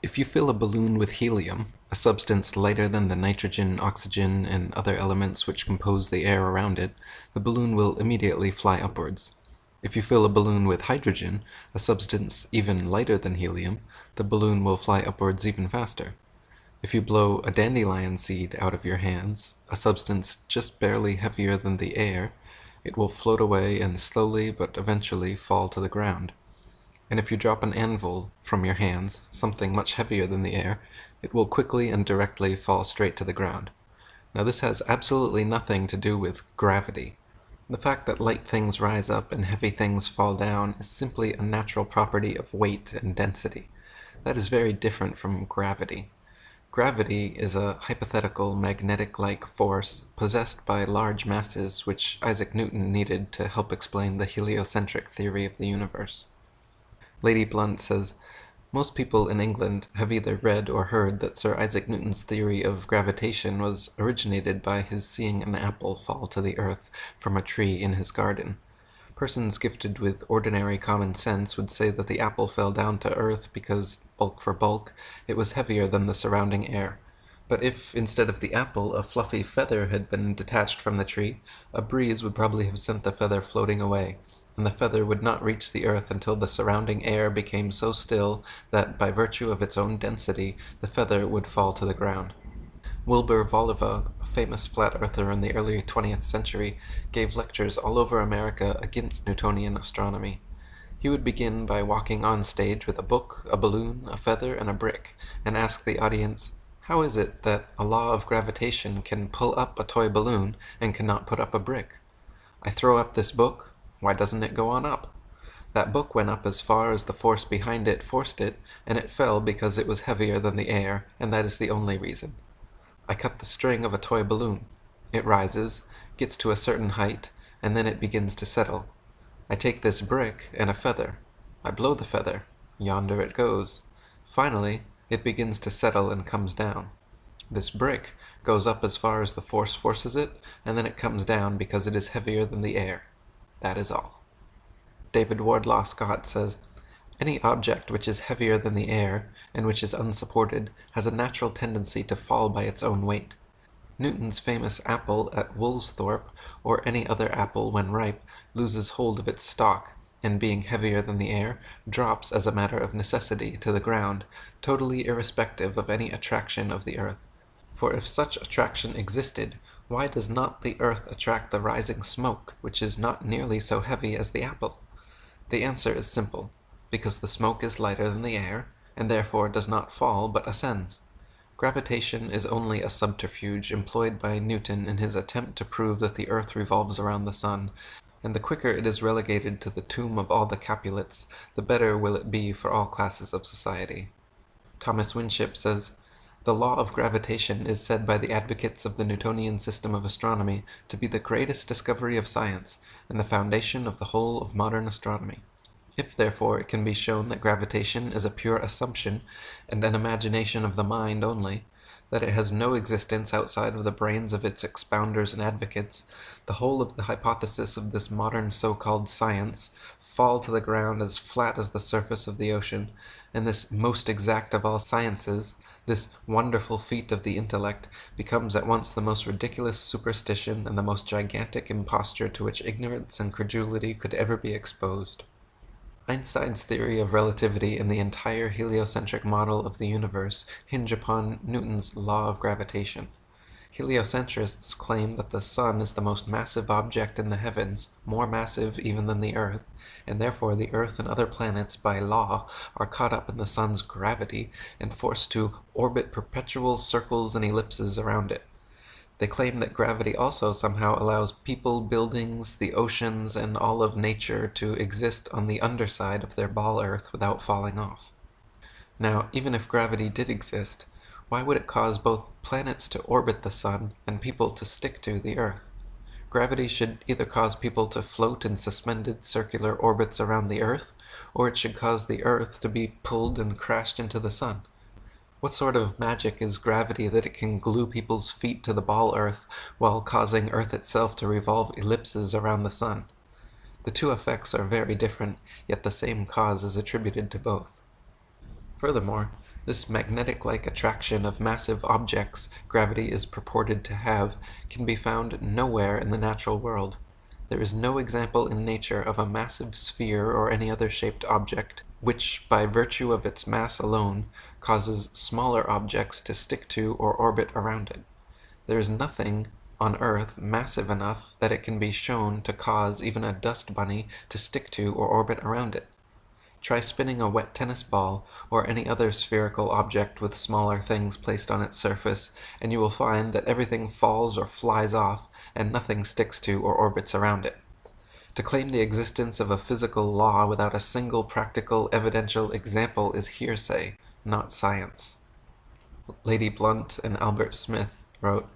If you fill a balloon with helium, a substance lighter than the nitrogen, oxygen, and other elements which compose the air around it, the balloon will immediately fly upwards. If you fill a balloon with hydrogen, a substance even lighter than helium, the balloon will fly upwards even faster. If you blow a dandelion seed out of your hands, a substance just barely heavier than the air, it will float away and slowly but eventually fall to the ground. And if you drop an anvil from your hands, something much heavier than the air, it will quickly and directly fall straight to the ground. Now this has absolutely nothing to do with gravity. The fact that light things rise up and heavy things fall down is simply a natural property of weight and density. That is very different from gravity. Gravity is a hypothetical magnetic-like force possessed by large masses which Isaac Newton needed to help explain the heliocentric theory of the universe. Lady Blunt says, most people in England have either read or heard that Sir Isaac Newton's theory of gravitation was originated by his seeing an apple fall to the earth from a tree in his garden. Persons gifted with ordinary common sense would say that the apple fell down to earth because, bulk for bulk, it was heavier than the surrounding air. But if, instead of the apple, a fluffy feather had been detached from the tree, a breeze would probably have sent the feather floating away, and the feather would not reach the earth until the surrounding air became so still that, by virtue of its own density, the feather would fall to the ground. Wilbur Voliva, a famous flat earther in the early 20th century, gave lectures all over America against Newtonian astronomy. He would begin by walking on stage with a book, a balloon, a feather, and a brick, and ask the audience, "How is it that a law of gravitation can pull up a toy balloon and cannot put up a brick? I throw up this book. Why doesn't it go on up? That book went up as far as the force behind it forced it, and it fell because it was heavier than the air, and that is the only reason. I cut the string of a toy balloon. It rises, gets to a certain height, and then it begins to settle. I take this brick and a feather. I blow the feather. Yonder it goes. Finally, it begins to settle and comes down. This brick goes up as far as the force forces it, and then it comes down because it is heavier than the air. That is all." David Wardlaw Scott says, "Any object which is heavier than the air, and which is unsupported, has a natural tendency to fall by its own weight. Newton's famous apple at Woolsthorpe, or any other apple when ripe, loses hold of its stalk, and being heavier than the air, drops as a matter of necessity to the ground, totally irrespective of any attraction of the earth. For if such attraction existed, why does not the earth attract the rising smoke, which is not nearly so heavy as the apple? The answer is simple, because the smoke is lighter than the air, and therefore does not fall but ascends. Gravitation is only a subterfuge employed by Newton in his attempt to prove that the earth revolves around the sun, and the quicker it is relegated to the tomb of all the Capulets, the better will it be for all classes of society." Thomas Winship says, "The law of gravitation is said by the advocates of the Newtonian system of astronomy to be the greatest discovery of science, and the foundation of the whole of modern astronomy. If, therefore, it can be shown that gravitation is a pure assumption, and an imagination of the mind only, that it has no existence outside of the brains of its expounders and advocates, the whole of the hypothesis of this modern so-called science fall to the ground as flat as the surface of the ocean, and this most exact of all sciences, this wonderful feat of the intellect, becomes at once the most ridiculous superstition and the most gigantic imposture to which ignorance and credulity could ever be exposed." Einstein's theory of relativity and the entire heliocentric model of the universe hinge upon Newton's law of gravitation. Heliocentrists claim that the sun is the most massive object in the heavens, more massive even than the earth, and therefore the earth and other planets, by law, are caught up in the sun's gravity and forced to orbit perpetual circles and ellipses around it. They claim that gravity also somehow allows people, buildings, the oceans, and all of nature to exist on the underside of their ball earth without falling off. Now, even if gravity did exist, why would it cause both planets to orbit the sun and people to stick to the earth? Gravity should either cause people to float in suspended circular orbits around the earth, or it should cause the earth to be pulled and crashed into the sun. What sort of magic is gravity that it can glue people's feet to the ball earth while causing earth itself to revolve ellipses around the sun? The two effects are very different, yet the same cause is attributed to both. Furthermore, This magnetic-like attraction of massive objects gravity is purported to have can be found nowhere in the natural world. There is no example in nature of a massive sphere or any other shaped object which, by virtue of its mass alone, causes smaller objects to stick to or orbit around it. There is nothing on Earth massive enough that it can be shown to cause even a dust bunny to stick to or orbit around it. Try spinning a wet tennis ball or any other spherical object with smaller things placed on its surface, and you will find that everything falls or flies off and nothing sticks to or orbits around it. To claim the existence of a physical law without a single practical evidential example is hearsay, not science. Lady Blunt and Albert Smith wrote,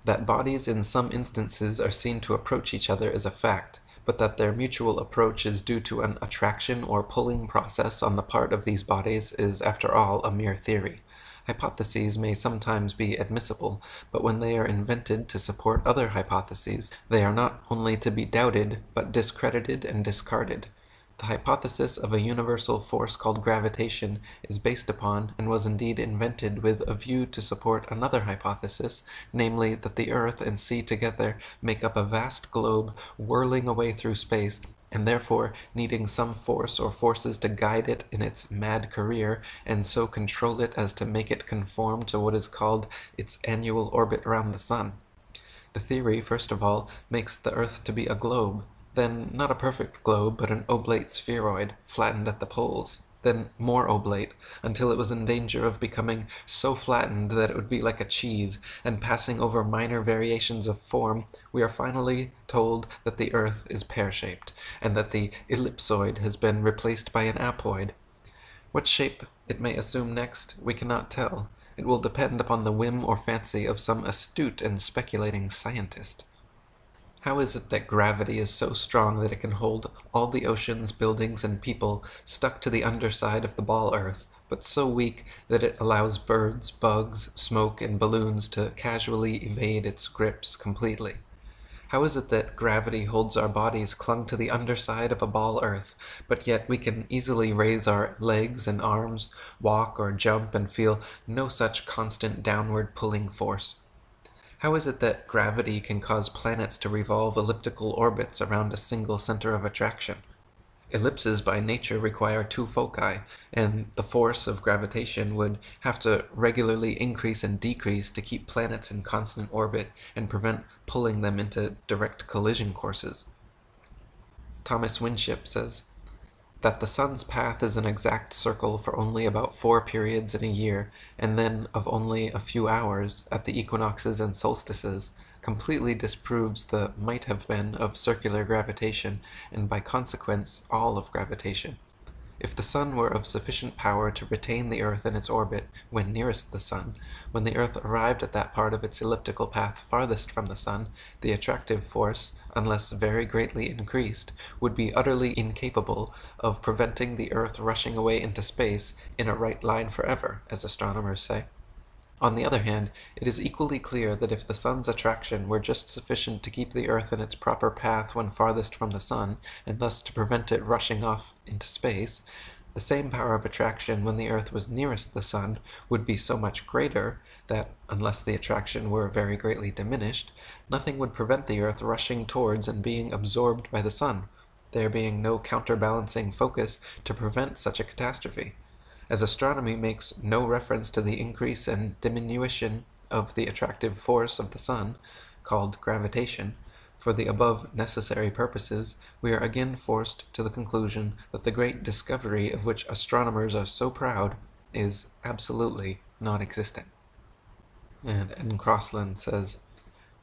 "That bodies in some instances are seen to approach each other is a fact, but that their mutual approach is due to an attraction or pulling process on the part of these bodies is, after all, a mere theory. Hypotheses may sometimes be admissible, but when they are invented to support other hypotheses, they are not only to be doubted, but discredited and discarded. The hypothesis of a universal force called gravitation is based upon, and was indeed invented with a view to support another hypothesis, namely that the earth and sea together make up a vast globe whirling away through space, and therefore needing some force or forces to guide it in its mad career, and so control it as to make it conform to what is called its annual orbit round the sun. The theory, first of all, makes the earth to be a globe, then not a perfect globe, but an oblate spheroid, flattened at the poles, then more oblate, until it was in danger of becoming so flattened that it would be like a cheese, and passing over minor variations of form, we are finally told that the earth is pear-shaped, and that the ellipsoid has been replaced by an apoid. What shape it may assume next, we cannot tell. It will depend upon the whim or fancy of some astute and speculating scientist. How is it that gravity is so strong that it can hold all the oceans, buildings, and people stuck to the underside of the ball earth, but so weak that it allows birds, bugs, smoke, and balloons to casually evade its grips completely? How is it that gravity holds our bodies clung to the underside of a ball earth, but yet we can easily raise our legs and arms, walk or jump, and feel no such constant downward pulling force? How is it that gravity can cause planets to revolve elliptical orbits around a single center of attraction? Ellipses by nature require two foci, and the force of gravitation would have to regularly increase and decrease to keep planets in constant orbit and prevent pulling them into direct collision courses. Thomas Winship says that the sun's path is an exact circle for only about 4 periods in a year, and then of only a few hours at the equinoxes and solstices, completely disproves the might have been of circular gravitation, and by consequence all of gravitation. If the sun were of sufficient power to retain the earth in its orbit when nearest the sun, when the earth arrived at that part of its elliptical path farthest from the sun, the attractive force, unless very greatly increased, would be utterly incapable of preventing the earth rushing away into space in a right line forever, as astronomers say. On the other hand, it is equally clear that if the sun's attraction were just sufficient to keep the earth in its proper path when farthest from the sun, and thus to prevent it rushing off into space, the same power of attraction when the earth was nearest the sun would be so much greater that, unless the attraction were very greatly diminished, nothing would prevent the earth rushing towards and being absorbed by the sun, there being no counterbalancing focus to prevent such a catastrophe. As astronomy makes no reference to the increase and diminution of the attractive force of the sun, called gravitation, for the above necessary purposes, we are again forced to the conclusion that the great discovery of which astronomers are so proud is absolutely non-existent. And N. Crossland says,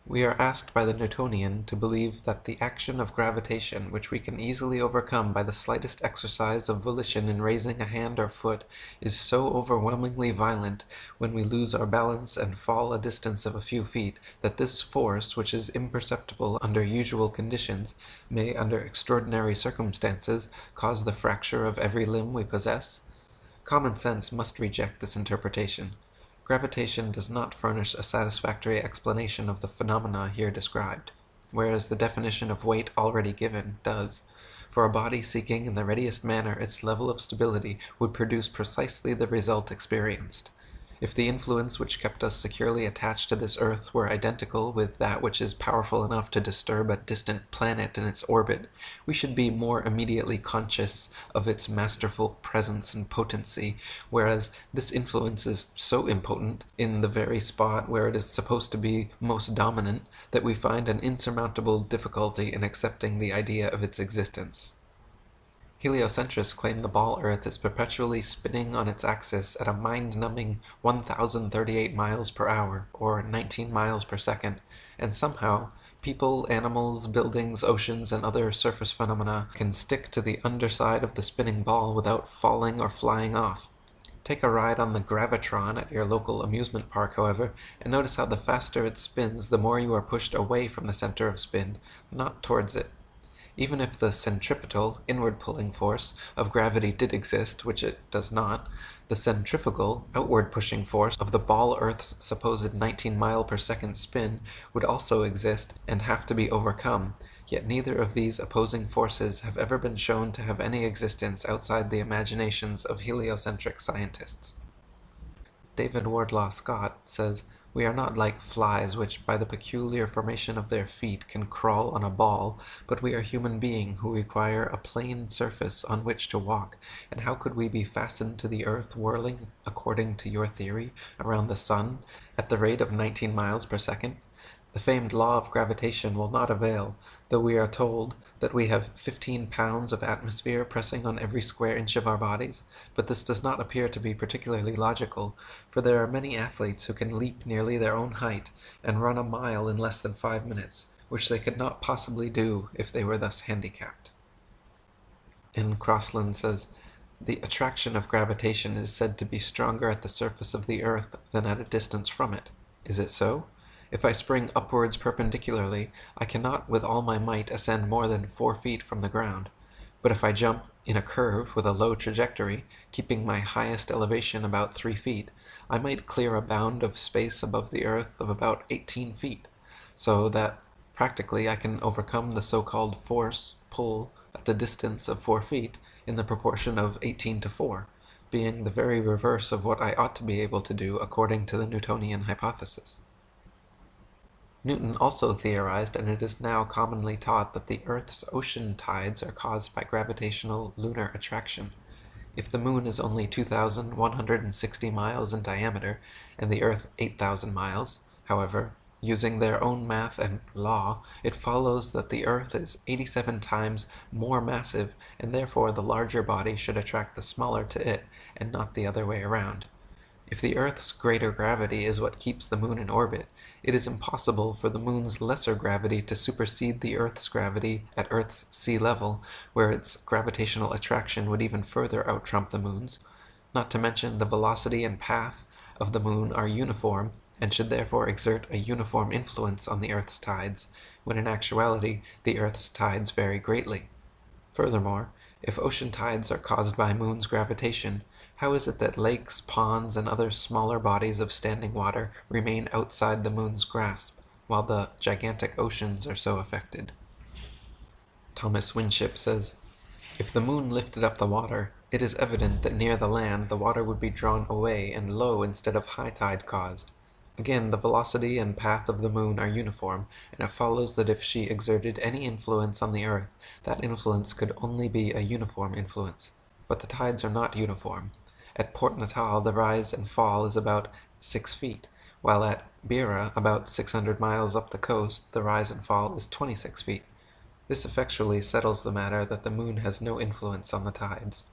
"We are asked by the Newtonian to believe that the action of gravitation, which we can easily overcome by the slightest exercise of volition in raising a hand or foot, is so overwhelmingly violent when we lose our balance and fall a distance of a few feet, that this force, which is imperceptible under usual conditions, may, under extraordinary circumstances, cause the fracture of every limb we possess? Common sense must reject this interpretation. Gravitation does not furnish a satisfactory explanation of the phenomena here described, whereas the definition of weight already given does, for a body seeking in the readiest manner its level of stability would produce precisely the result experienced. If the influence which kept us securely attached to this earth were identical with that which is powerful enough to disturb a distant planet in its orbit, we should be more immediately conscious of its masterful presence and potency, whereas this influence is so impotent in the very spot where it is supposed to be most dominant that we find an insurmountable difficulty in accepting the idea of its existence. Heliocentrists claim the ball Earth is perpetually spinning on its axis at a mind-numbing 1,038 miles per hour, or 19 miles per second, and somehow people, animals, buildings, oceans, and other surface phenomena can stick to the underside of the spinning ball without falling or flying off. Take a ride on the Gravitron at your local amusement park, however, and notice how the faster it spins, the more you are pushed away from the center of spin, not towards it. Even if the centripetal, inward-pulling force of gravity did exist, which it does not, the centrifugal, outward-pushing force of the ball Earth's supposed 19-mile-per-second spin would also exist and have to be overcome, yet neither of these opposing forces have ever been shown to have any existence outside the imaginations of heliocentric scientists. David Wardlaw Scott says, "We are not like flies which, by the peculiar formation of their feet, can crawl on a ball, but we are human beings who require a plane surface on which to walk, and how could we be fastened to the earth whirling, according to your theory, around the sun, at the rate of 19 miles per second? The famed law of gravitation will not avail, though we are told that we have 15 pounds of atmosphere pressing on every square inch of our bodies, but this does not appear to be particularly logical, for there are many athletes who can leap nearly their own height and run a mile in less than 5 minutes, which they could not possibly do if they were thus handicapped." And Crossland says, "The attraction of gravitation is said to be stronger at the surface of the earth than at a distance from it. Is it so? If I spring upwards perpendicularly, I cannot with all my might ascend more than 4 feet from the ground. But if I jump in a curve with a low trajectory, keeping my highest elevation about 3 feet, I might clear a bound of space above the earth of about 18 feet, so that practically I can overcome the so-called force, pull, at the distance of 4 feet, in the proportion of 18 to 4, being the very reverse of what I ought to be able to do according to the Newtonian hypothesis." Newton also theorized, and it is now commonly taught, that the Earth's ocean tides are caused by gravitational lunar attraction. If the Moon is only 2,160 miles in diameter, and the Earth 8,000 miles, however, using their own math and law, it follows that the Earth is 87 times more massive, and therefore the larger body should attract the smaller to it, and not the other way around. If the Earth's greater gravity is what keeps the Moon in orbit, it is impossible for the Moon's lesser gravity to supersede the Earth's gravity at Earth's sea level, where its gravitational attraction would even further out-trump the Moon's. Not to mention the velocity and path of the Moon are uniform, and should therefore exert a uniform influence on the Earth's tides, when in actuality the Earth's tides vary greatly. Furthermore, if ocean tides are caused by Moon's gravitation, how is it that lakes, ponds, and other smaller bodies of standing water remain outside the Moon's grasp, while the gigantic oceans are so affected? Thomas Winship says, "If the Moon lifted up the water, it is evident that near the land the water would be drawn away and low instead of high tide caused. Again, the velocity and path of the Moon are uniform, and it follows that if she exerted any influence on the Earth, that influence could only be a uniform influence. But the tides are not uniform. At Port Natal the rise and fall is about 6 feet, while at Beira, about 600 miles up the coast, the rise and fall is 26 feet. This effectually settles the matter that the Moon has no influence on the tides.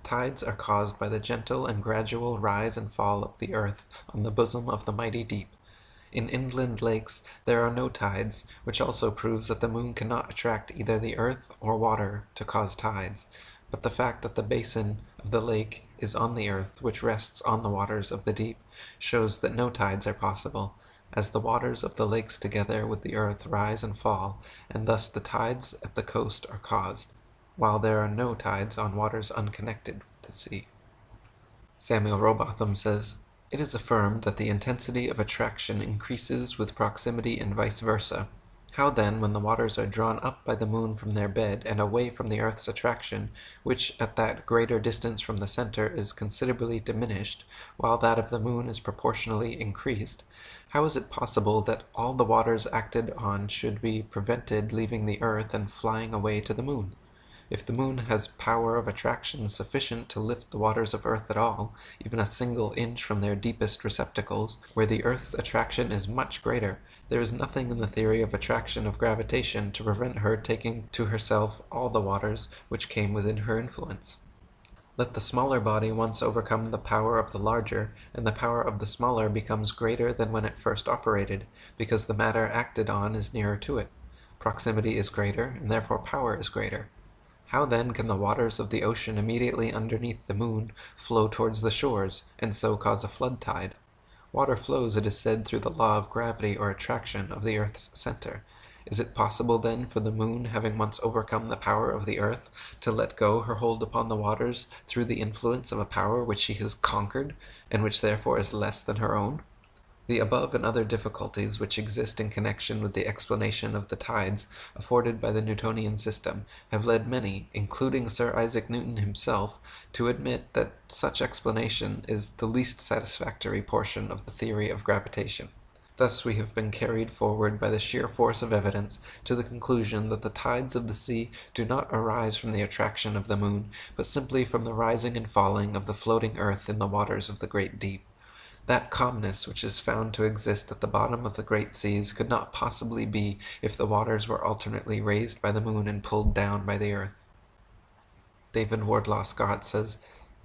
Tides are caused by the gentle and gradual rise and fall of the earth on the bosom of the mighty deep. In inland lakes there are no tides, which also proves that the Moon cannot attract either the earth or water to cause tides, but the fact that the basin of the lake is on the earth, which rests on the waters of the deep, shows that no tides are possible, as the waters of the lakes together with the earth rise and fall, and thus the tides at the coast are caused, while there are no tides on waters unconnected with the sea." Samuel Rowbotham says, "It is affirmed that the intensity of attraction increases with proximity and vice versa. How then, when the waters are drawn up by the moon from their bed and away from the earth's attraction, which at that greater distance from the center is considerably diminished, while that of the moon is proportionally increased, how is it possible that all the waters acted on should be prevented leaving the earth and flying away to the moon? If the moon has power of attraction sufficient to lift the waters of earth at all, even a single inch from their deepest receptacles, where the earth's attraction is much greater, there is nothing in the theory of attraction of gravitation to prevent her taking to herself all the waters which came within her influence. Let the smaller body once overcome the power of the larger, and the power of the smaller becomes greater than when it first operated, because the matter acted on is nearer to it. Proximity is greater, and therefore power is greater. How then can the waters of the ocean immediately underneath the moon flow towards the shores, and so cause a flood tide? Water flows, it is said, through the law of gravity or attraction of the earth's center. Is it possible then for the moon, having once overcome the power of the earth, to let go her hold upon the waters through the influence of a power which she has conquered, and which therefore is less than her own? The above and other difficulties which exist in connection with the explanation of the tides afforded by the Newtonian system have led many, including Sir Isaac Newton himself, to admit that such explanation is the least satisfactory portion of the theory of gravitation. Thus we have been carried forward by the sheer force of evidence to the conclusion that the tides of the sea do not arise from the attraction of the moon, but simply from the rising and falling of the floating earth in the waters of the great deep. That calmness which is found to exist at the bottom of the great seas could not possibly be if the waters were alternately raised by the moon and pulled down by the earth. David Wardlaw Scott says,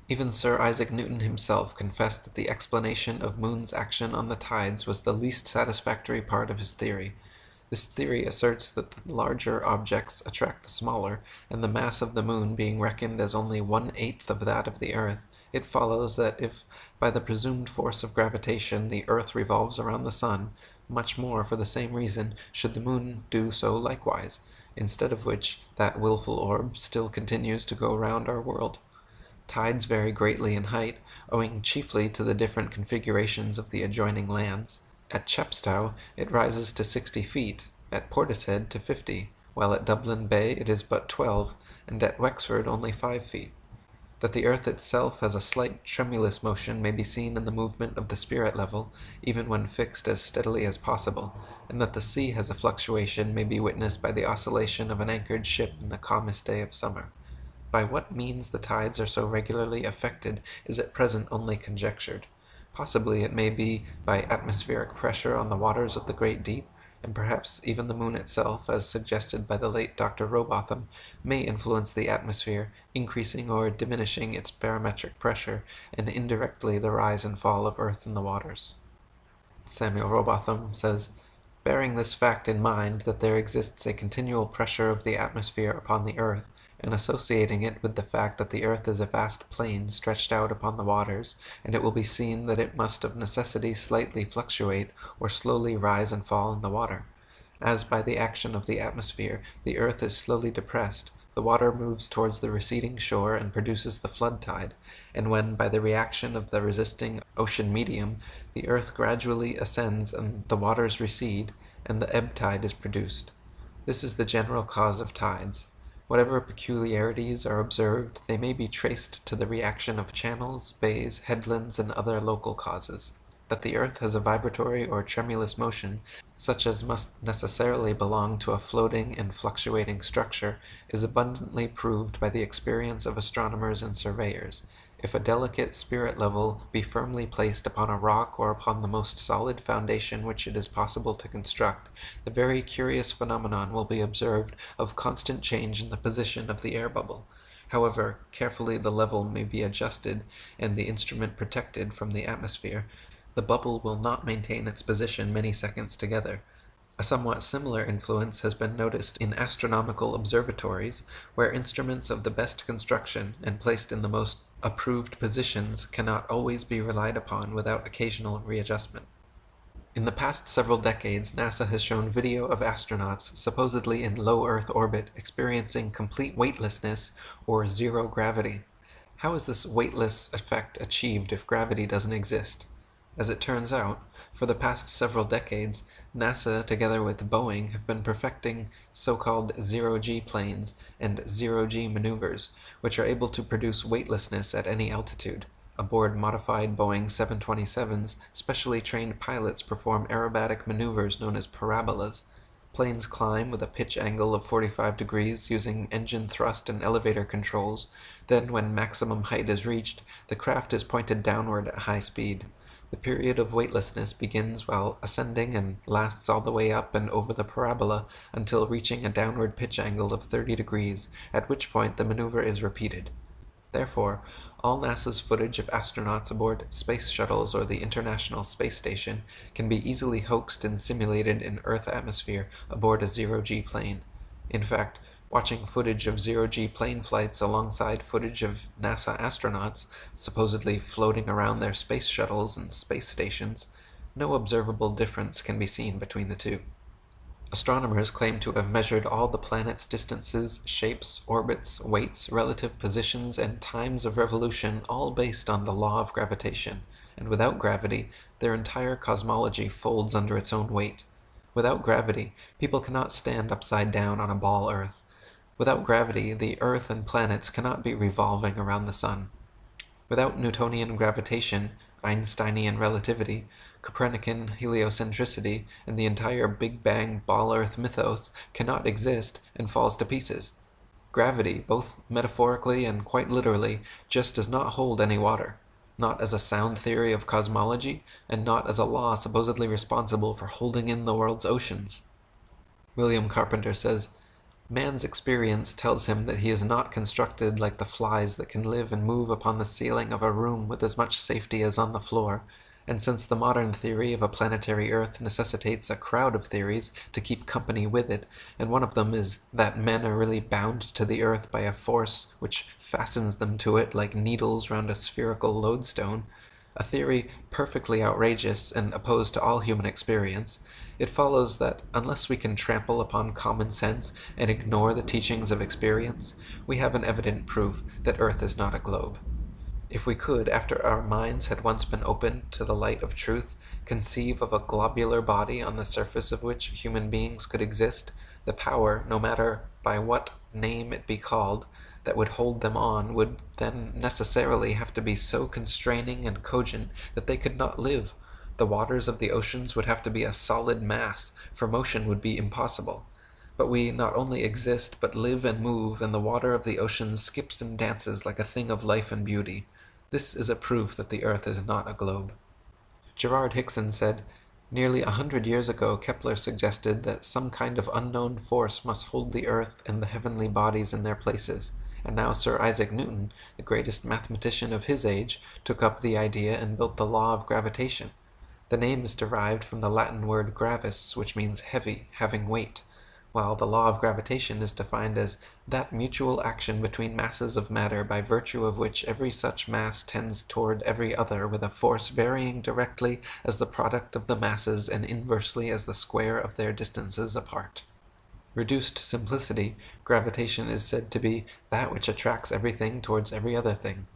even Sir Isaac Newton himself confessed that the explanation of moon's action on the tides was the least satisfactory part of his theory. This theory asserts that the larger objects attract the smaller, and the mass of the moon being reckoned as only 1/8 of that of the earth, it follows that if, by the presumed force of gravitation, the earth revolves around the sun, much more for the same reason should the moon do so likewise, instead of which that wilful orb still continues to go round our world. Tides vary greatly in height, owing chiefly to the different configurations of the adjoining lands. At Chepstow it rises to 60 feet, at Portishead to 50, while at Dublin Bay it is but 12, and at Wexford only 5 feet. That the earth itself has a slight tremulous motion may be seen in the movement of the spirit level, even when fixed as steadily as possible, and that the sea has a fluctuation may be witnessed by the oscillation of an anchored ship in the calmest day of summer. By what means the tides are so regularly affected is at present only conjectured. Possibly it may be by atmospheric pressure on the waters of the great deep, and perhaps even the moon itself, as suggested by the late Dr. Robotham, may influence the atmosphere, increasing or diminishing its barometric pressure, and indirectly the rise and fall of earth in the waters. Samuel Robotham says, bearing this fact in mind, that there exists a continual pressure of the atmosphere upon the earth, and associating it with the fact that the earth is a vast plain stretched out upon the waters, and it will be seen that it must of necessity slightly fluctuate or slowly rise and fall in the water. As by the action of the atmosphere the earth is slowly depressed, the water moves towards the receding shore and produces the flood tide, and when by the reaction of the resisting ocean medium the earth gradually ascends and the waters recede, and the ebb tide is produced. This is the general cause of tides. Whatever peculiarities are observed, they may be traced to the reaction of channels, bays, headlands, and other local causes. That the earth has a vibratory or tremulous motion, such as must necessarily belong to a floating and fluctuating structure, is abundantly proved by the experience of astronomers and surveyors. If a delicate spirit level be firmly placed upon a rock or upon the most solid foundation which it is possible to construct, the very curious phenomenon will be observed of constant change in the position of the air bubble. However carefully the level may be adjusted and the instrument protected from the atmosphere, the bubble will not maintain its position many seconds together. A somewhat similar influence has been noticed in astronomical observatories, where instruments of the best construction and placed in the most approved positions cannot always be relied upon without occasional readjustment. In the past several decades, NASA has shown video of astronauts supposedly in low Earth orbit experiencing complete weightlessness or zero gravity. How is this weightless effect achieved if gravity doesn't exist? As it turns out, for the past several decades, NASA, together with Boeing, have been perfecting so-called zero-G planes and zero-G maneuvers, which are able to produce weightlessness at any altitude. Aboard modified Boeing 727s, specially trained pilots perform aerobatic maneuvers known as parabolas. Planes climb with a pitch angle of 45 degrees using engine thrust and elevator controls. Then, when maximum height is reached, the craft is pointed downward at high speed. The period of weightlessness begins while ascending and lasts all the way up and over the parabola until reaching a downward pitch angle of 30 degrees, at which point the maneuver is repeated. Therefore, all NASA's footage of astronauts aboard space shuttles or the International Space Station can be easily hoaxed and simulated in Earth atmosphere aboard a zero-G plane. In fact, watching footage of zero-G plane flights alongside footage of NASA astronauts supposedly floating around their space shuttles and space stations, no observable difference can be seen between the two. Astronomers claim to have measured all the planets' distances, shapes, orbits, weights, relative positions, and times of revolution, all based on the law of gravitation, and without gravity, their entire cosmology folds under its own weight. Without gravity, people cannot stand upside down on a ball Earth. Without gravity, the Earth and planets cannot be revolving around the Sun. Without Newtonian gravitation, Einsteinian relativity, Copernican heliocentricity, and the entire Big Bang Ball Earth mythos cannot exist and falls to pieces. Gravity, both metaphorically and quite literally, just does not hold any water, not as a sound theory of cosmology, and not as a law supposedly responsible for holding in the world's oceans. William Carpenter says, "Man's experience tells him that he is not constructed like the flies that can live and move upon the ceiling of a room with as much safety as on the floor, and since the modern theory of a planetary Earth necessitates a crowd of theories to keep company with it, and one of them is that men are really bound to the Earth by a force which fastens them to it like needles round a spherical lodestone, a theory perfectly outrageous and opposed to all human experience, it follows that unless we can trample upon common sense and ignore the teachings of experience, we have an evident proof that Earth is not a globe. If we could, after our minds had once been opened to the light of truth, conceive of a globular body on the surface of which human beings could exist, the power, no matter by what name it be called, that would hold them on would then necessarily have to be so constraining and cogent that they could not live. The waters of the oceans would have to be a solid mass, for motion would be impossible. But we not only exist, but live and move, and the water of the oceans skips and dances like a thing of life and beauty. This is a proof that the Earth is not a globe." Gerard Hickson said, "Nearly 100 years ago Kepler suggested that some kind of unknown force must hold the Earth and the heavenly bodies in their places, and now Sir Isaac Newton, the greatest mathematician of his age, took up the idea and built the law of gravitation. The name is derived from the Latin word gravis, which means heavy, having weight, while the law of gravitation is defined as that mutual action between masses of matter by virtue of which every such mass tends toward every other with a force varying directly as the product of the masses and inversely as the square of their distances apart. Reduced to simplicity, gravitation is said to be that which attracts everything towards every other thing.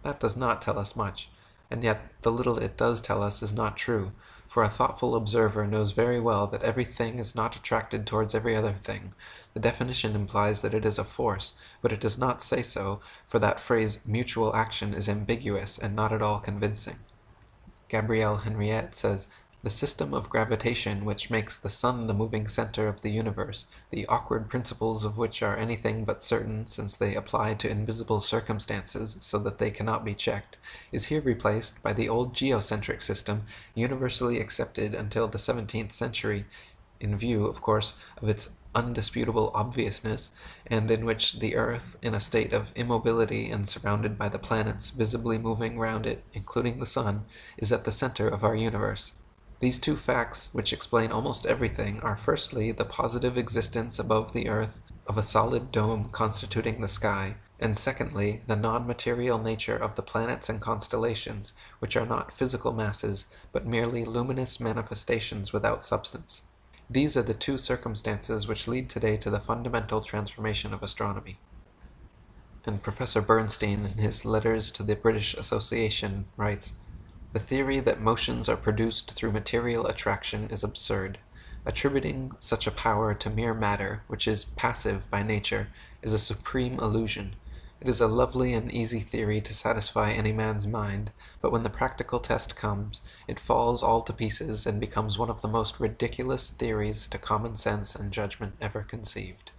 That does not tell us much, and yet the little it does tell us is not true, for a thoughtful observer knows very well that everything is not attracted towards every other thing. The definition implies that it is a force, but it does not say so, for that phrase mutual action is ambiguous and not at all convincing. Gabrielle Henriette says, "The system of gravitation which makes the sun the moving center of the universe, the awkward principles of which are anything but certain since they apply to invisible circumstances so that they cannot be checked, is here replaced by the old geocentric system universally accepted until the 17th century, in view, of course, of its undisputable obviousness, and in which the Earth, in a state of immobility and surrounded by the planets visibly moving round it, including the sun, is at the center of our universe. These two facts, which explain almost everything, are firstly the positive existence above the Earth of a solid dome constituting the sky, and secondly the non-material nature of the planets and constellations, which are not physical masses, but merely luminous manifestations without substance. These are the two circumstances which lead today to the fundamental transformation of astronomy." And Professor Bernstein, in his Letters to the British Association, writes, The theory that motions are produced through material attraction is absurd. Attributing such a power to mere matter, which is passive by nature, is a supreme illusion. It is a lovely and easy theory to satisfy any man's mind, but when the practical test comes, it falls all to pieces and becomes one of the most ridiculous theories to common sense and judgment ever conceived.